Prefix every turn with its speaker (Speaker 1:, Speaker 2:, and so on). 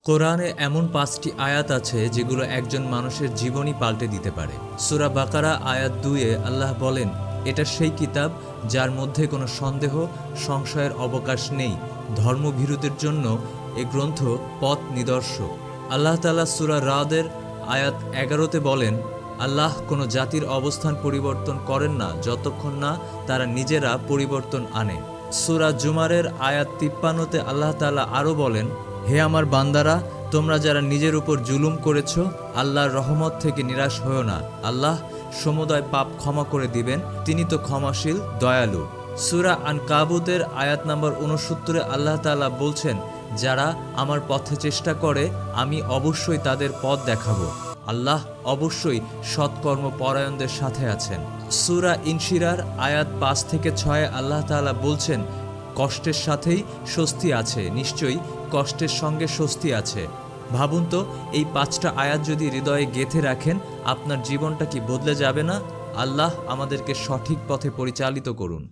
Speaker 1: কোরআনে এমন ৫টি আয়াত আছে যেগুলো একজন মানুষের জীবনই পাল্টে দিতে পারে। সূরা বাকারা আয়াত ২-এ আল্লাহ বলেন, এটা সেই কিতাব যার মধ্যে কোনো সন্দেহ সংশয়ের অবকাশ নেই। ধর্মভীরুদের জন্য এ গ্রন্থ পথ নিদর্শক। আল্লাহ তাআলা সূরা রাদের আয়াত ১১-তে বলেন, আল্লাহ কোনো জাতির অবস্থান পরিবর্তন করেন না যতক্ষণ না তারা নিজেরা পরিবর্তন আনে। সূরা জুমারের আয়াত ৫৩-তে আল্লাহ তাআলা আরও বলেন, হে আমার বান্দারা, তোমরা যারা নিজের উপর জুলুম করেছ, আল্লাহর রহমত থেকে নিরাশ হও না। আল্লাহ সমুদয় পাপ ক্ষমা করে দিবেন, তিনি তো ক্ষমাশীল দয়ালু। সূরা আনকাবুতের আয়াত নম্বর ৬৯-এ আল্লাহ তাআলা বলছেন, যারা আমার পথে চেষ্টা করে আমি অবশ্যই তাদের পথ দেখাবো। আল্লাহ অবশ্যই সৎকর্ম পরায়ণদের সাথে আছেন। সূরা ইনশিরার আয়াত ৫-৬ আল্লাহ তাআলা বলছেন, কষ্টের সাথেই স্বস্তি আছে, নিশ্চয়ই কষ্টের সঙ্গে স্বস্তি আছে। ভাবুন তো, এই ৫টা আয়াত যদি হৃদয়ে গেঁথে রাখেন, আপনার জীবনটা কি বদলে যাবে না? আল্লাহ আমাদেরকে সঠিক পথে পরিচালিত করুন।